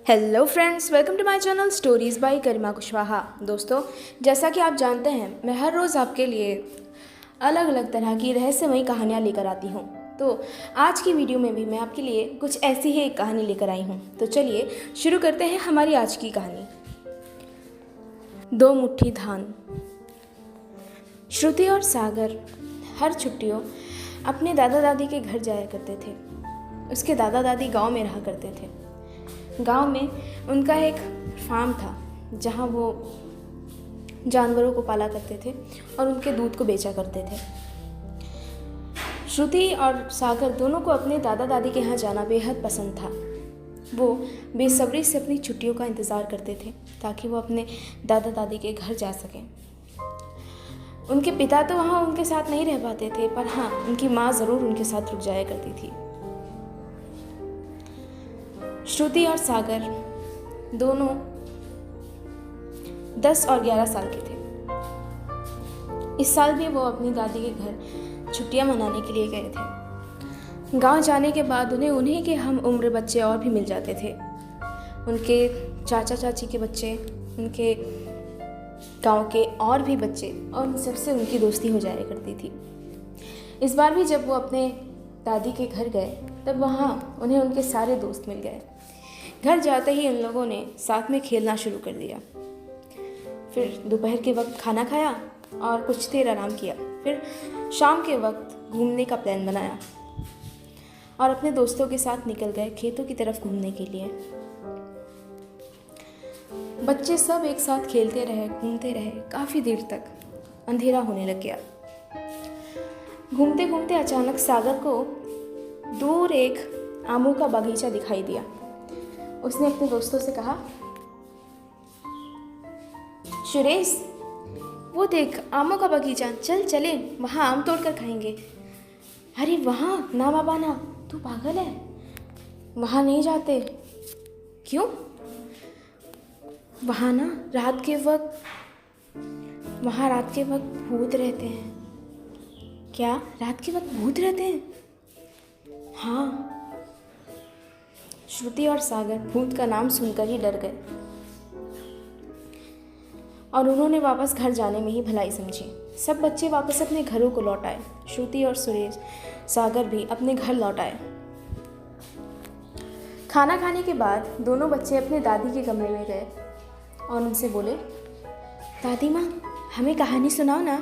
Hello friends, welcome to my channel stories by Garima Kushwaha. दोस्तों, जैसा कि आप जानते हैं, मैं हर रोज़ आपके लिए अलग अलग तरह की रहस्यमयी कहानियाँ लेकर आती हूँ। तो आज की वीडियो में भी मैं आपके लिए कुछ ऐसी ही एक कहानी लेकर आई हूँ। तो चलिए शुरू करते हैं हमारी आज की कहानी। दो मुट्ठी धान। श्रुति और सागर हर छुट्टियों अपने दादा दादी के घर जाया करते थे। उसके दादा दादी गांव में रहा करते थे। गांव में उनका एक फार्म था जहां वो जानवरों को पाला करते थे और उनके दूध को बेचा करते थे। श्रुति और सागर दोनों को अपने दादा दादी के यहाँ जाना बेहद पसंद था। वो बेसब्री से अपनी छुट्टियों का इंतज़ार करते थे ताकि वो अपने दादा दादी के घर जा सकें। उनके पिता तो वहाँ उनके साथ नहीं रह पाते थे, पर हाँ, उनकी माँ ज़रूर उनके साथ रुक जाया करती थी। श्रुति और सागर दोनों 10 और 11 साल के थे। इस साल भी वो अपनी दादी के घर छुट्टियां मनाने के लिए गए थे। गांव जाने के बाद उन्हीं के हम उम्र बच्चे और भी मिल जाते थे। उनके चाचा चाची के बच्चे, उनके गांव के और भी बच्चे, और उन सबसे उनकी दोस्ती हो जाया करती थी। इस बार भी जब वो अपने दादी के घर गए तब वहाँ उन्हें उनके सारे दोस्त मिल गए। घर जाते ही उन लोगों ने साथ में खेलना शुरू कर दिया। फिर दोपहर के वक्त खाना खाया और कुछ देर आराम किया। फिर शाम के वक्त घूमने का प्लान बनाया और अपने दोस्तों के साथ निकल गए खेतों की तरफ घूमने के लिए। बच्चे सब एक साथ खेलते रहे, घूमते रहे काफ़ी देर तक। अंधेरा होने लग गया। घूमते घूमते अचानक सागर को दूर एक आमों का बगीचा दिखाई दिया। उसने अपने दोस्तों से कहा, सुरेश, वो देख आमों का बगीचा, चल चले वहाँ आम तोड़ कर खाएंगे। अरे वहाँ ना बाबा ना, तू पागल है, वहाँ नहीं जाते। क्यों? वहाँ ना रात के वक्त भूत रहते हैं। क्या रात के वक्त भूत रहते हैं? हाँ। श्रुति और सागर भूत का नाम सुनकर ही डर गए और उन्होंने वापस घर जाने में ही भलाई समझी। सब बच्चे वापस अपने घरों को लौट आए। श्रुति और सागर भी अपने घर लौट आए। खाना खाने के बाद दोनों बच्चे अपने दादी के कमरे में गए और उनसे बोले, दादी माँ, हमें कहानी सुनाओ ना।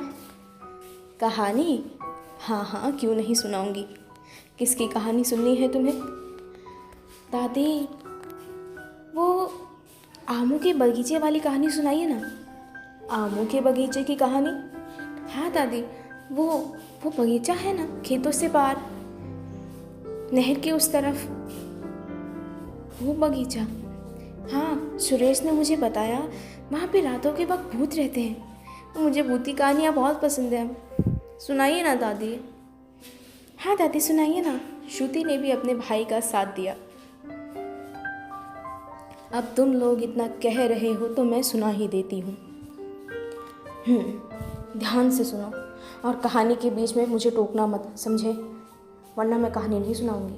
कहानी? हाँ हाँ, क्यों नहीं सुनाऊंगी। किसकी कहानी सुननी है तुम्हें? दादी, वो आमों के बगीचे वाली कहानी सुनाइए ना। आमों के बगीचे की कहानी? हाँ दादी, वो बगीचा है ना खेतों से पार, नहर के उस तरफ, वो बगीचा। हाँ, सुरेश ने मुझे बताया वहाँ पे रातों के वक्त भूत रहते हैं। मुझे भूती कहानियाँ बहुत पसंद है, सुनाइए ना दादी। हाँ दादी, सुनाइए ना। श्रुति ने भी अपने भाई का साथ दिया। अब तुम लोग इतना कह रहे हो तो मैं सुना ही देती हूँ। ध्यान से सुनो और कहानी के बीच में मुझे टोकना मत, समझे? वरना मैं कहानी नहीं सुनाऊंगी।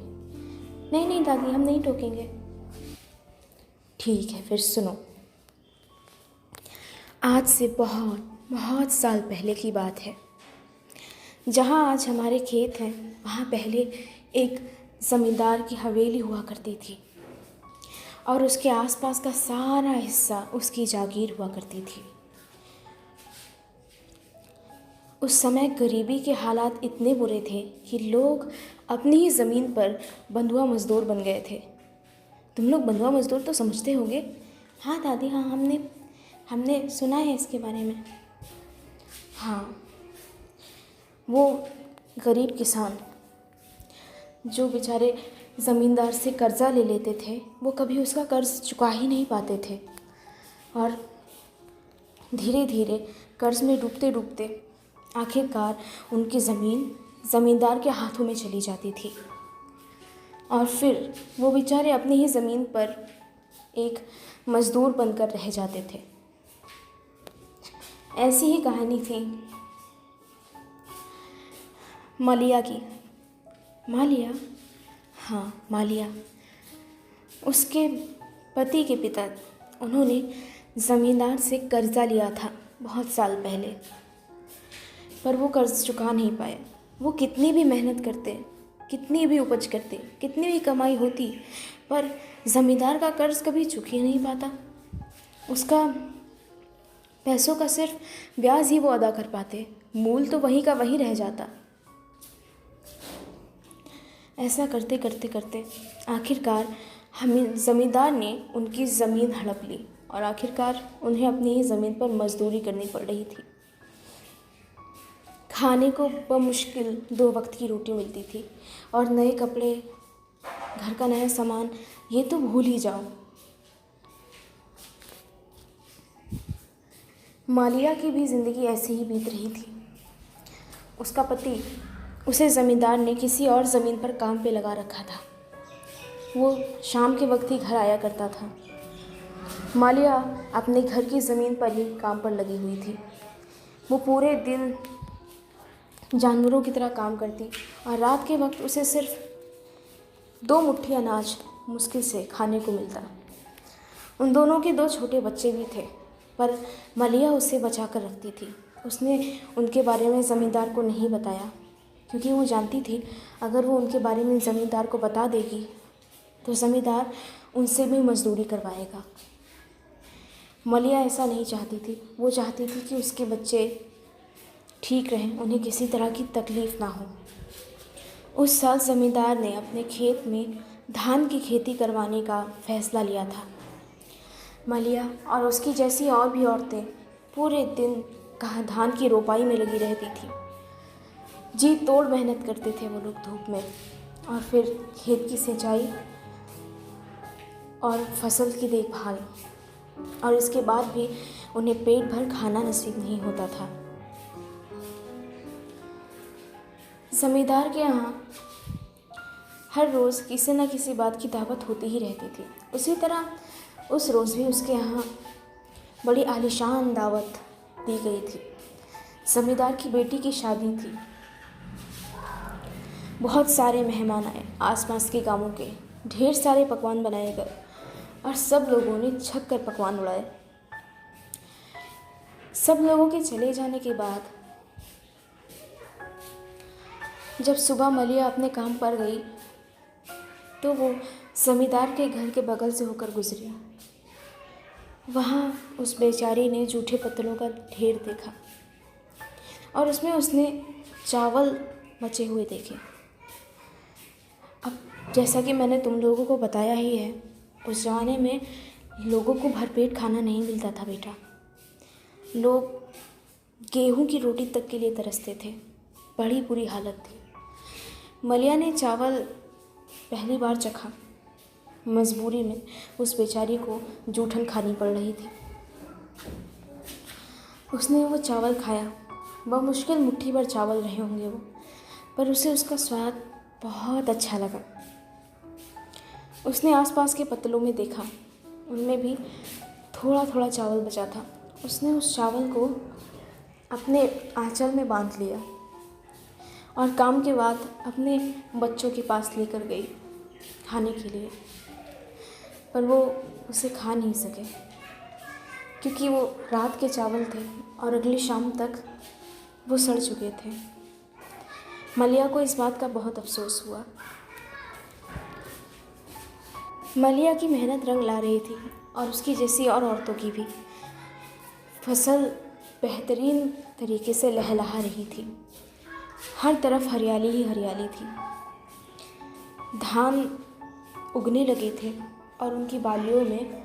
नहीं नहीं दादी, हम नहीं टोकेंगे। ठीक है, फिर सुनो। आज से बहुत बहुत साल पहले की बात है। जहाँ आज हमारे खेत हैं, वहाँ पहले एक ज़मींदार की हवेली हुआ करती थी और उसके आसपास का सारा हिस्सा उसकी जागीर हुआ करती थी। उस समय गरीबी के हालात इतने बुरे थे कि लोग अपनी ही ज़मीन पर बंधुआ मज़दूर बन गए थे। तुम लोग बंधुआ मज़दूर तो समझते होंगे। हाँ दादी, हाँ, हमने सुना है इसके बारे में। हाँ, वो गरीब किसान जो बेचारे ज़मींदार से कर्ज़ा ले लेते थे, वो कभी उसका कर्ज़ चुका ही नहीं पाते थे और धीरे धीरे कर्ज़ में डूबते डूबते आखिरकार उनकी ज़मीन ज़मींदार के हाथों में चली जाती थी और फिर वो बेचारे अपनी ही ज़मीन पर एक मज़दूर बनकर रह जाते थे। ऐसी ही कहानी थी मालिया की। मालिया? हाँ, मालिया। उसके पति के पिता, उन्होंने ज़मींदार से कर्जा लिया था बहुत साल पहले, पर वो कर्ज चुका नहीं पाए। वो कितनी भी मेहनत करते, कितनी भी उपज करते, कितनी भी कमाई होती, पर ज़मींदार का कर्ज कभी चुक ही नहीं पाता। उसका पैसों का सिर्फ ब्याज ही वो अदा कर पाते, मूल तो वहीं का वहीं रह जाता। ऐसा करते करते करते आखिरकार हमें ज़मींदार ने उनकी ज़मीन हड़प ली और आखिरकार उन्हें अपनी ही ज़मीन पर मजदूरी करनी पड़ रही थी। खाने को बमुश्किल 2 वक्त की रोटी मिलती थी और नए कपड़े, घर का नया सामान, ये तो भूल ही जाओ। मालिया की भी ज़िंदगी ऐसे ही बीत रही थी। उसका पति, उसे ज़मींदार ने किसी और ज़मीन पर काम पे लगा रखा था। वो शाम के वक्त ही घर आया करता था। मालिया अपने घर की ज़मीन पर ही काम पर लगी हुई थी। वो पूरे दिन जानवरों की तरह काम करती और रात के वक्त उसे सिर्फ 2 मुट्ठी अनाज मुश्किल से खाने को मिलता। उन दोनों के 2 छोटे बच्चे भी थे, पर मालिया उसे बचा कर रखती थी। उसने उनके बारे में ज़मींदार को नहीं बताया, क्योंकि वो जानती थी अगर वो उनके बारे में ज़मींदार को बता देगी तो ज़मींदार उनसे भी मजदूरी करवाएगा। मालिया ऐसा नहीं चाहती थी। वो चाहती थी कि उसके बच्चे ठीक रहें, उन्हें किसी तरह की तकलीफ़ ना हो। उस साल ज़मींदार ने अपने खेत में धान की खेती करवाने का फ़ैसला लिया था। मालिया और उसकी जैसी और भी औरतें पूरे दिन धान की रोपाई में लगी रहती थी। जी तोड़ मेहनत करते थे वो लोग धूप में, और फिर खेत की सिंचाई और फसल की देखभाल, और इसके बाद भी उन्हें पेट भर खाना नसीब नहीं होता था। ज़मींदार के यहाँ हर रोज़ किसी न किसी बात की दावत होती ही रहती थी। उसी तरह उस रोज़ भी उसके यहाँ बड़ी आलीशान दावत दी गई थी। ज़मींदार की बेटी की शादी थी। बहुत सारे मेहमान आए, आसपास के गांवों के। ढेर सारे पकवान बनाए गए और सब लोगों ने छक कर पकवान उड़ाए। सब लोगों के चले जाने के बाद जब सुबह मालिया अपने काम पर गई तो वो ज़मींदार के घर के बगल से होकर गुजरी। वहाँ उस बेचारी ने जूठे पत्तलों का ढेर देखा और उसमें उसने चावल बचे हुए देखे। अब जैसा कि मैंने तुम लोगों को बताया ही है, उस ज़माने में लोगों को भरपेट खाना नहीं मिलता था बेटा। लोग गेहूं की रोटी तक के लिए तरसते थे। बड़ी बुरी हालत थी। मालिया ने चावल पहली बार चखा। मजबूरी में उस बेचारी को जूठन खानी पड़ रही थी। उसने वो चावल खाया। बमुश्किल मुट्ठी भर चावल रहे होंगे वो, पर उसे उसका स्वाद बहुत अच्छा लगा। उसने आसपास के पत्तलों में देखा, उनमें भी थोड़ा थोड़ा चावल बचा था। उसने उस चावल को अपने आंचल में बांध लिया और काम के बाद अपने बच्चों के पास लेकर गई खाने के लिए, पर वो उसे खा नहीं सके क्योंकि वो रात के चावल थे और अगली शाम तक वो सड़ चुके थे। मालिया को इस बात का बहुत अफसोस हुआ। मालिया की मेहनत रंग ला रही थी और उसकी जैसी और औरतों की भी। फसल बेहतरीन तरीके से लहलहा रही थी। हर तरफ हरियाली ही हरियाली थी। धान उगने लगे थे और उनकी बालियों में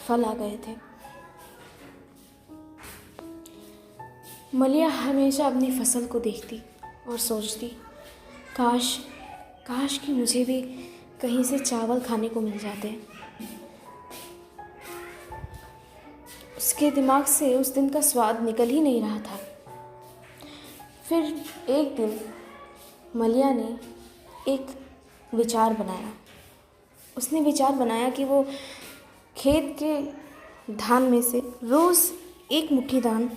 फल आ गए थे। मालिया हमेशा अपनी फसल को देखती और सोचती, काश काश कि मुझे भी कहीं से चावल खाने को मिल जाते। उसके दिमाग से उस दिन का स्वाद निकल ही नहीं रहा था। फिर एक दिन मालिया ने एक विचार बनाया। उसने विचार बनाया कि वो खेत के धान में से रोज़ एक मुट्ठी धान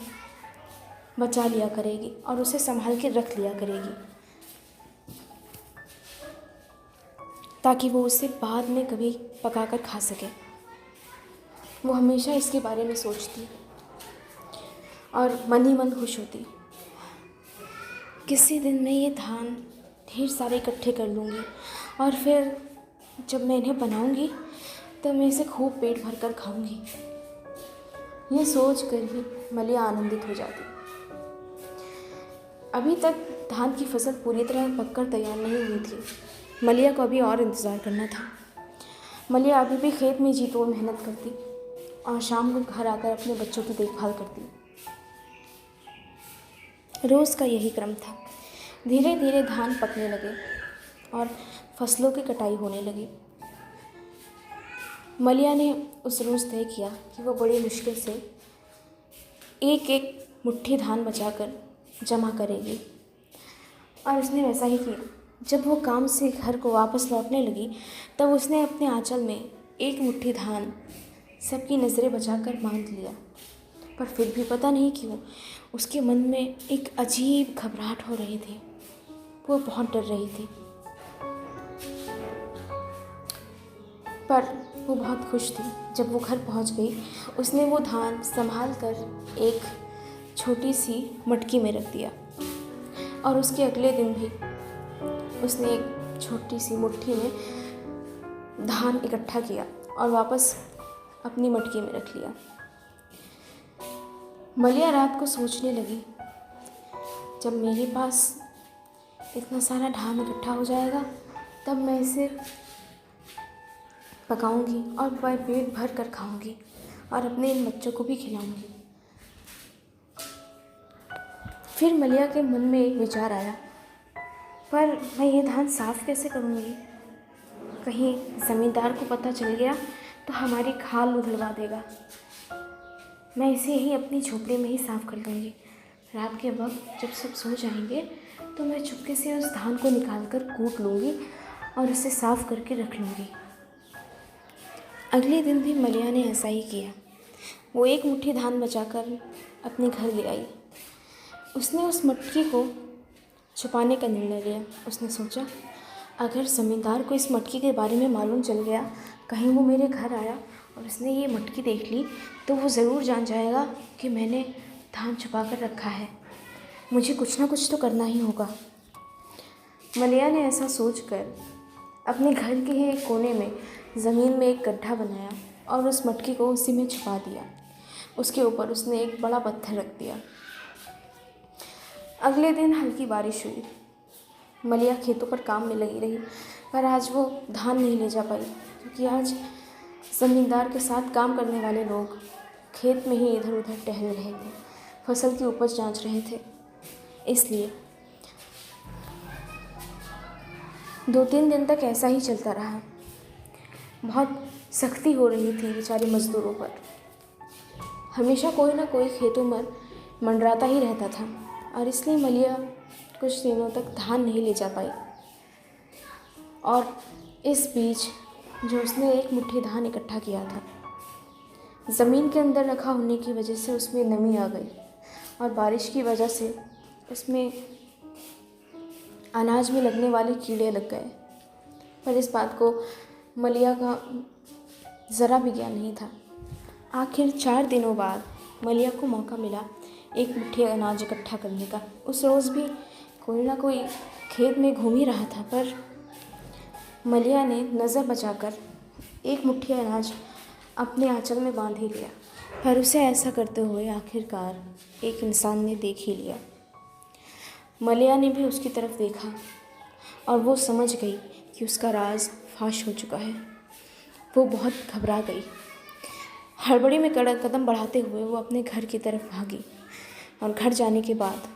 बचा लिया करेगी और उसे संभाल के रख लिया करेगी, ताकि वो उसे बाद में कभी पकाकर खा सके। वो हमेशा इसके बारे में सोचती और मन ही मन खुश होती। किसी दिन मैं ये धान ढेर सारे इकट्ठे कर लूँगी और फिर जब मैं इन्हें बनाऊँगी तब मैं इसे खूब पेट भर कर खाऊँगी। ये सोच कर ही मलिया आनंदित हो जाती। अभी तक धान की फसल पूरी तरह पककर तैयार नहीं हुई थी। मलिया को अभी और इंतज़ार करना था। मलिया अभी भी खेत में जी तोड़ मेहनत करती और शाम को घर आकर अपने बच्चों की देखभाल करती। रोज़ का यही क्रम था। धीरे धीरे धान पकने लगे और फसलों की कटाई होने लगी। मलिया ने उस रोज़ तय किया कि वो बड़ी मुश्किल से एक एक मुट्ठी धान बचाकर जमा करेगी और उसने वैसा ही किया। जब वो काम से घर को वापस लौटने लगी तब उसने अपने आंचल में एक मुट्ठी धान सबकी नज़रें बचाकर बांध लिया। पर फिर भी पता नहीं क्यों उसके मन में एक अजीब घबराहट हो रही थी। वो बहुत डर रही थी, पर वो बहुत खुश थी। जब वो घर पहुंच गई उसने वो धान संभाल कर एक छोटी सी मटकी में रख दिया और उसके अगले दिन भी उसने एक छोटी सी मुट्ठी में धान इकट्ठा किया और वापस अपनी मटकी में रख लिया। मलिया रात को सोचने लगी, जब मेरे पास इतना सारा धान इकट्ठा हो जाएगा तब मैं इसे पकाऊंगी और वह पेट भर कर खाऊंगी और अपने इन बच्चों को भी खिलाऊंगी। फिर मलिया के मन में एक विचार आया, पर मैं ये धान साफ़ कैसे करूंगी? कहीं ज़मींदार को पता चल गया तो हमारी खाल उधड़वा देगा। मैं इसे यहीं अपनी झोपड़ी में ही साफ़ कर लूँगी। रात के वक्त जब सब सो जाएंगे तो मैं चुपके से उस धान को निकाल कर कूट लूँगी और उसे साफ़ करके रख लूँगी। अगले दिन भी मलिया ने ऐसा ही किया। वो एक मुट्ठी धान बचाकर अपने घर ले आई। उसने उस मटकी को छुपाने का निर्णय लिया। उसने सोचा, अगर ज़मींदार को इस मटकी के बारे में मालूम चल गया, कहीं वो मेरे घर आया और उसने ये मटकी देख ली तो वो ज़रूर जान जाएगा कि मैंने धान छुपा कर रखा है। मुझे कुछ ना कुछ तो करना ही होगा। मलिया ने ऐसा सोचकर अपने घर के ही एक कोने में ज़मीन में एक गड्ढा बनाया और उस मटकी को उसी में छुपा दिया। उसके ऊपर उसने एक बड़ा पत्थर रख दिया। अगले दिन हल्की बारिश हुई। मलिया खेतों पर काम में लगी रही, पर आज वो धान नहीं ले जा पाई क्योंकि आज ज़मींदार के साथ काम करने वाले लोग खेत में ही इधर उधर टहल रहे थे, फसल की उपज जांच रहे थे। इसलिए 2-3 दिन तक ऐसा ही चलता रहा। बहुत सख्ती हो रही थी बेचारे मज़दूरों पर। हमेशा कोई ना कोई खेतों में मंडराता ही रहता था और इसलिए मलिया कुछ दिनों तक धान नहीं ले जा पाई। और इस बीच जो उसने एक मुट्ठी धान इकट्ठा किया था, ज़मीन के अंदर रखा होने की वजह से उसमें नमी आ गई और बारिश की वजह से उसमें अनाज में लगने वाले कीड़े लग गए। पर इस बात को मलिया का ज़रा भी ज्ञान नहीं था। आखिर 4 दिनों बाद मलिया को मौका मिला एक मुट्ठी अनाज इकट्ठा करने का। उस रोज़ भी कोई ना कोई खेत में घूम ही रहा था, पर मलिया ने नज़र बचाकर एक मुट्ठी अनाज अपने आंचल में बांध ही लिया। पर उसे ऐसा करते हुए आखिरकार एक इंसान ने देख ही लिया। मलिया ने भी उसकी तरफ देखा और वो समझ गई कि उसका राज फाश हो चुका है। वो बहुत घबरा गई। हड़बड़ी में कदम बढ़ाते हुए वो अपने घर की तरफ भागी और घर जाने के बाद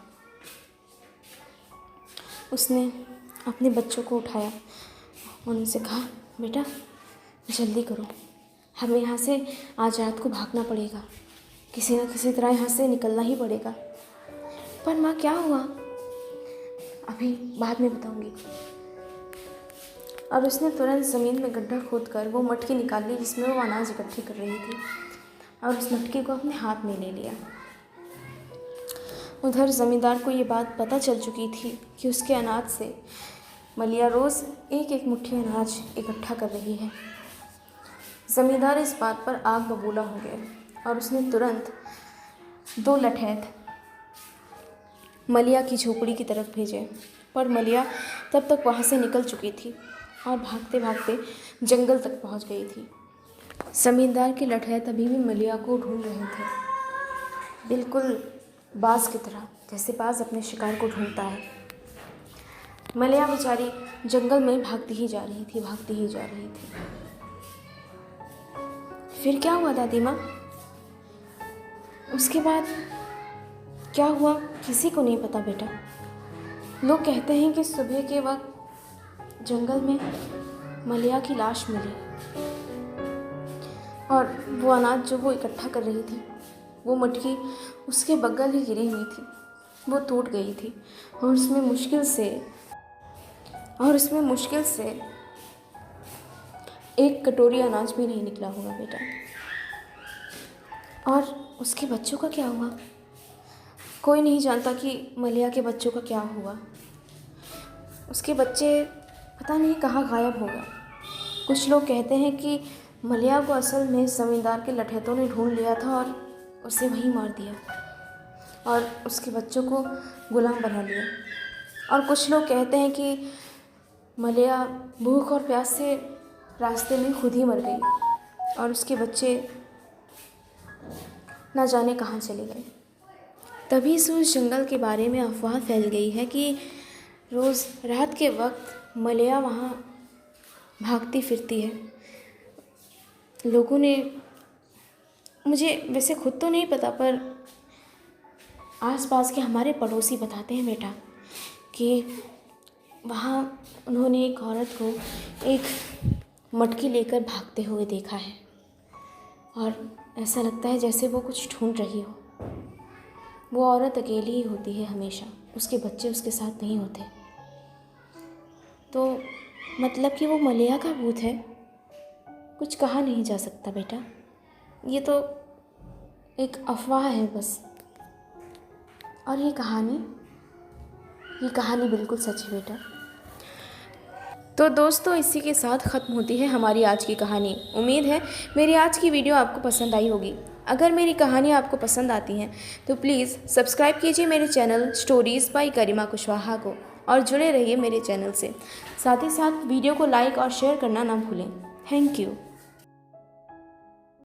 उसने अपने बच्चों को उठाया और उनसे कहा, बेटा जल्दी करो, हमें यहाँ से आज रात को भागना पड़ेगा, किसी न किसी तरह यहाँ से निकलना ही पड़ेगा। पर माँ क्या हुआ? अभी बाद में बताऊंगी। और उसने तुरंत ज़मीन में गड्ढा खोदकर वो मटकी निकाल ली जिसमें वो अनाज इकट्ठी कर रही थी और उस मटकी को अपने हाथ में ले लिया। उधर ज़मींदार को ये बात पता चल चुकी थी कि उसके अनाज से मलिया रोज़ एक एक मुट्ठी अनाज इकट्ठा कर रही है। ज़मींदार इस बात पर आग बबूला हो गया और उसने तुरंत 2 लठैत मलिया की झोपड़ी की तरफ भेजे, पर मलिया तब तक वहाँ से निकल चुकी थी और भागते भागते जंगल तक पहुँच गई थी। ज़मींदार के लठैत अभी भी मलिया को ढूंढ रहे थे, बिल्कुल बाज की तरह, जैसे बाज अपने शिकार को ढूंढता है। मलिया बेचारी जंगल में भागती ही जा रही थी, भागती ही जा रही थी। फिर क्या हुआ दादी माँ? उसके बाद क्या हुआ किसी को नहीं पता बेटा। लोग कहते हैं कि सुबह के वक्त जंगल में मलिया की लाश मिली और वो अनाज जो वो इकट्ठा कर रही थी, वो मटकी उसके बगल ही गिरी हुई थी, वो टूट गई थी और उसमें मुश्किल से एक कटोरी अनाज भी नहीं निकला होगा बेटा। और उसके बच्चों का क्या हुआ? कोई नहीं जानता कि मलिया के बच्चों का क्या हुआ। उसके बच्चे पता नहीं कहाँ गायब हो गए। कुछ लोग कहते हैं कि मलिया को असल में ज़मींदार के लठैतों ने ढूंढ लिया था और उसे वहीं मार दिया और उसके बच्चों को गुलाम बना लिया। और कुछ लोग कहते हैं कि मलिया भूख और प्यास से रास्ते में खुद ही मर गई और उसके बच्चे ना जाने कहाँ चले गए। तभी से उस जंगल के बारे में अफवाह फैल गई है कि रोज़ रात के वक्त मलिया वहाँ भागती फिरती है। लोगों ने, मुझे वैसे खुद तो नहीं पता, पर आसपास के हमारे पड़ोसी बताते हैं बेटा कि वहाँ उन्होंने एक औरत को एक मटकी लेकर भागते हुए देखा है और ऐसा लगता है जैसे वो कुछ ढूंढ रही हो। वो औरत अकेली ही होती है हमेशा, उसके बच्चे उसके साथ नहीं होते। तो मतलब कि वो मलिया का भूत है, कुछ कहा नहीं जा सकता बेटा। ये तो एक अफवाह है बस। और ये कहानी बिल्कुल सच है बेटा। तो दोस्तों, इसी के साथ ख़त्म होती है हमारी आज की कहानी। उम्मीद है मेरी आज की वीडियो आपको पसंद आई होगी। अगर मेरी कहानी आपको पसंद आती हैं तो प्लीज़ सब्सक्राइब कीजिए मेरे channel stories by Garima Kushwaha को और जुड़े रहिए मेरे चैनल से। साथ ही साथ वीडियो को लाइक और शेयर करना ना भूलें। Thank you.